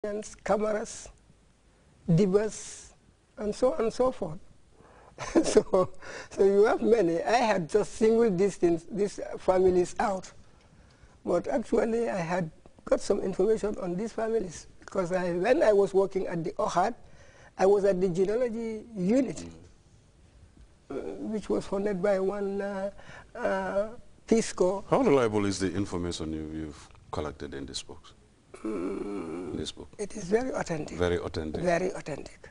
cameras, divas, and so on and so forth. so you have many. I had just singled these families out, but actually I had got some information on these families because when I was working at the OHAD, I was at the genealogy unit, which was funded by one Peace Corps. How reliable is the information you've collected in this book? It is very authentic. Very authentic. Very authentic.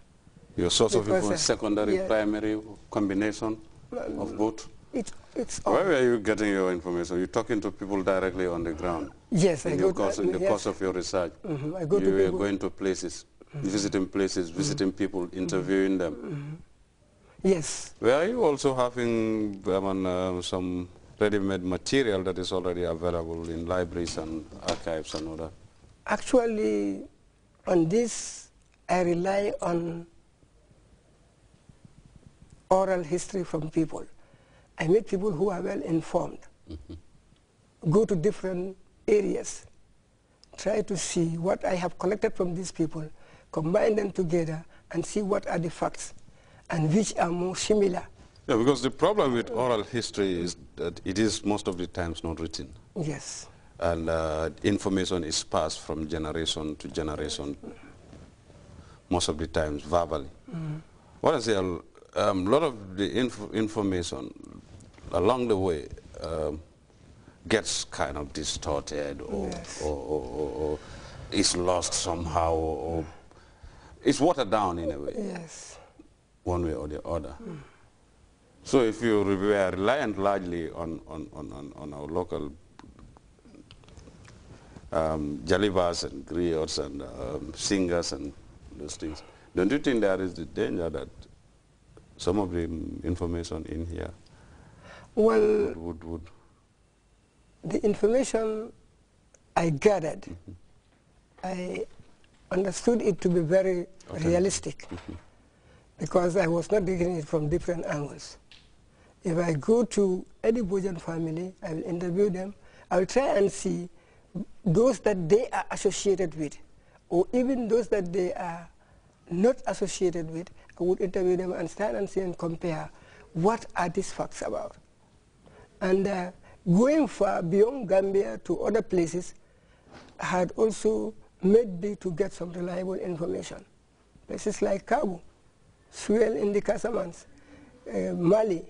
Your source of information, secondary, primary, combination of both? It's all. Where were you getting your information? Are you talking to people directly on the ground? Yes, in the course of your research? I go you were going to places, visiting places, visiting people, interviewing them? Yes. Were you also having some ready-made material that is already available in libraries and archives and all that? Actually, on this, I rely on oral history from people. I meet people who are well informed, go to different areas, try to see what I have collected from these people, combine them together and see what are the facts and which are more similar. Yeah, because the problem with oral history is that it is most of the times not written. Yes. And information is passed from generation to generation, most of the times verbally. What I say, a lot of the information along the way gets kind of distorted or is lost somehow or it's watered down in a way. Yes. One way or the other. So if you were reliant largely on our local Jalibas and griots and singers and those things, don't you think there is the danger that some of the information in here would the information I gathered, I understood it to be very realistic because I was not taking it from different angles. If I go to any Bojan family, I will interview them. I will try and see those that they are associated with, or even those that they are not associated with. I would interview them and stand and see and compare what are these facts about. And going far beyond Gambia to other places had also made me to get some reliable information. Places like Cabo, Suel in the Casamance, Mali,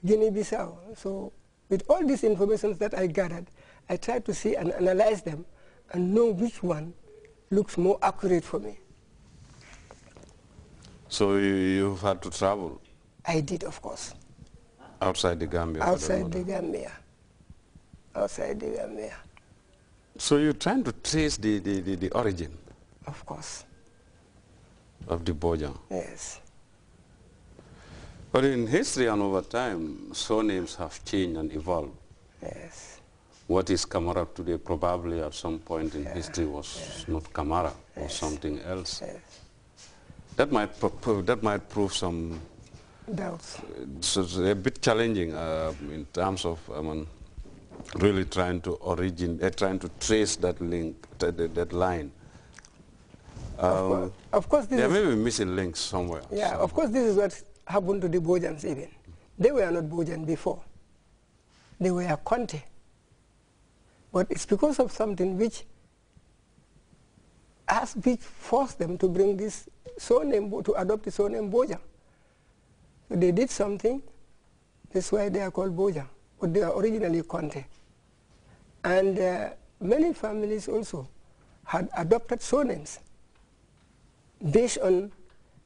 Guinea-Bissau. So with all these information that I gathered, I tried to see and analyze them and know which one looks more accurate for me. So you've had to travel? I did, of course. Outside the Gambia? Outside the Gambia. Outside the Gambia. So you're trying to trace the origin? Of course. Of the Bojan? Yes. But in history and over time, surnames have changed and evolved. Yes. What is Kamara today probably at some point in history was not Kamara or something else. Yes. That might prove some doubts. So it's a bit challenging in terms of really trying to trace that link, that line. Of course, there may be missing links somewhere. Yeah, of course, this is what happened to the Bojans even. They were not Bojan before. They were Conte. But it's because of something which forced them to bring this surname, to adopt the surname Bojan. So they did something, that's why they are called Bojan, but they are originally Conte. And many families also had adopted surnames based on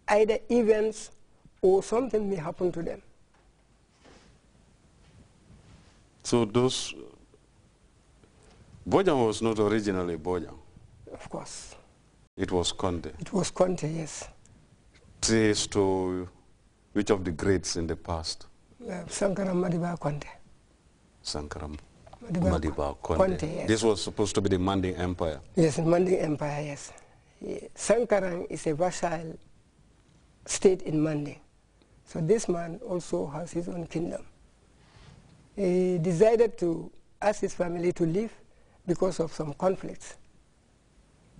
either events or something may happen to them. So those, Bojan was not originally Bojan? Of course. It was Conte? It was Conte, yes. Traced to which of the greats in the past? Sankara Madiba Conte. Sankara Madiba Conte. Yes. This was supposed to be the Manding Empire? Yes, the Manding Empire, yes. Sankarang is a vassal state in Manding. So this man also has his own kingdom. He decided to ask his family to leave because of some conflicts.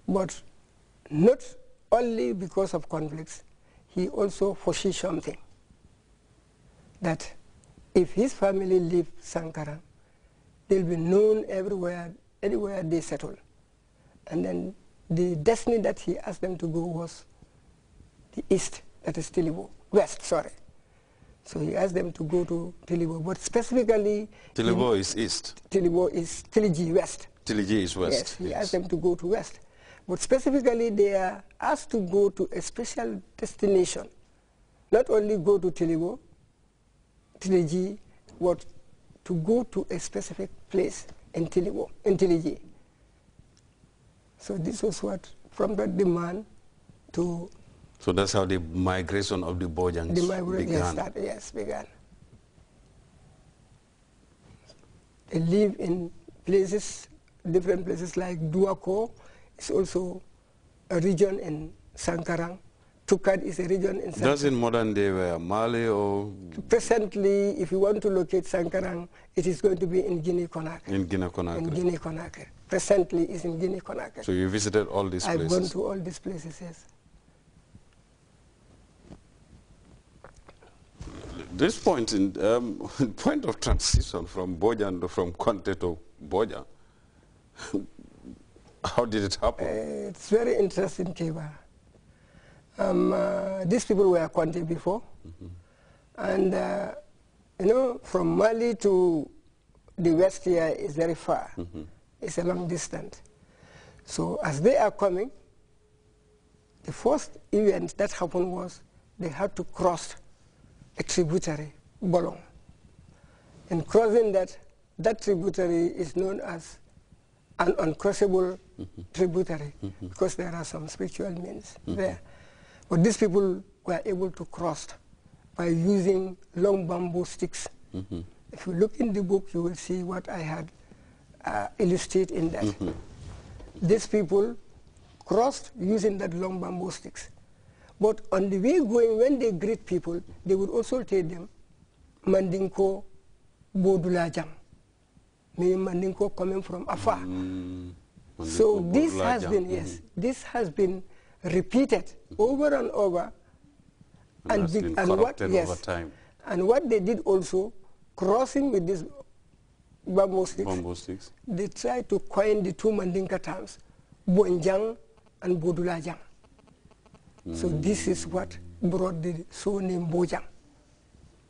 But not only because of conflicts, he also foresees something, that if his family leave Sankaran, they'll be known everywhere, anywhere they settle. And then the destiny that he asked them to go was the east, that is Tilibo, west, sorry. So he asked them to go to Tilibo, but specifically... Tilibo is east. Tilibo is Tiliji west. Tiliji is west. Yes, he asked them to go to west. But specifically, they are asked to go to a special destination. Not only go to Tilibo, Tiliji, but to go to a specific place in Tilibo, in Tiliji. So this was what, from that demand to... So that's how the migration of the Bojangs began. Yes, began. They live in places, different places like Duako. It's also a region in Sankarang. Tukad is a region in Sankarang. Does in modern day where Mali or... Presently, if you want to locate Sankarang, it is going to be in Guinea-Conakry. In Guinea-Conakry. In Guinea-Conakry. Presently, it's in Guinea-Conakry. So you visited all these places? I've gone to all these places, yes. This point in point of transition from Bojan, from Conte to Boja, how did it happen? It's very interesting, Keba. These people were Conte before, and you know, from Mali to the west here is very far. It's a long distance. So as they are coming, the first event that happened was they had to cross a tributary, Bolong. And crossing that tributary is known as an uncrossable tributary because there are some spiritual means there. But these people were able to cross by using long bamboo sticks. If you look in the book, you will see what I had illustrated in that. These people crossed using that long bamboo sticks. But on the way going, when they greet people, they would also tell them, Mandinko Bodulajang, meaning Mandinko coming from afar. So this has been, yes, this has been repeated over and over. And what, yes, over time. And what they did also, crossing with these bamboo sticks, they tried to coin the two Mandinka terms, Bonjang and Bodulajang. So this is what brought the surname Bojang.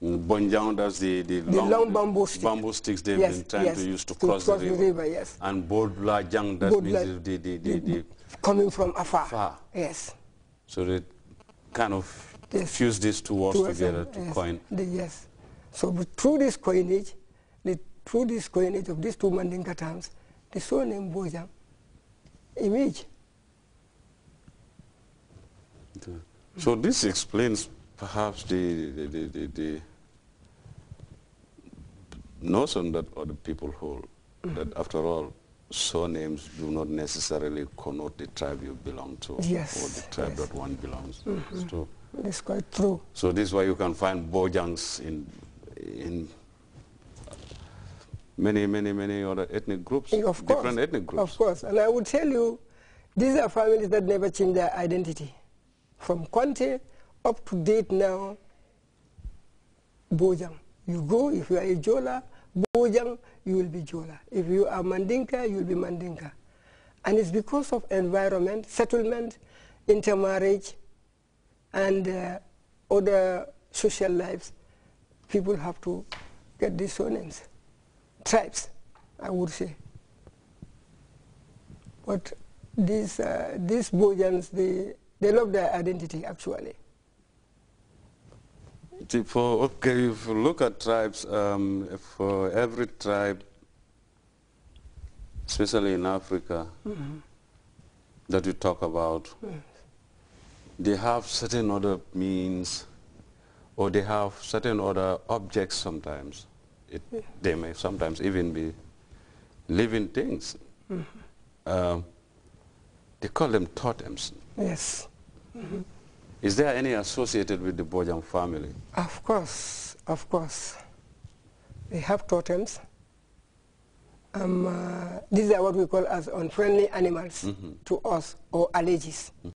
Bonjang, that's the long bamboo sticks they've been trying to use to cross the river. Yes. And Bodulajang, that means the coming from afar. Yes. So they kind of fuse these two words together to coin. Yes. So through this coinage of these two Mandinka terms, the surname Bojang emerged. So this explains perhaps the notion that other people hold, that after all, surnames do not necessarily connote the tribe you belong to, or the tribe that one belongs to. It's true. It's quite true. So this is why you can find Bojangs in many other ethnic groups, different ethnic groups. Of course, and I would tell you, these are families that never change their identity. From Conte up to date now, Bojang. You go, if you are a Jola, Bojang, you will be Jola. If you are Mandinka, you will be Mandinka. And it's because of environment, settlement, intermarriage, and other social lives. People have to get these surnames. Tribes, I would say. But these Bojans, they love their identity, actually. If you look at tribes, for every tribe, especially in Africa, that you talk about, they have certain other means, or they have certain other objects sometimes. They may sometimes even be living things. They call them totems. Yes. Is there any associated with the Bojang family? Of course, of course. They have totems. These are what we call as unfriendly animals to us, or allergies.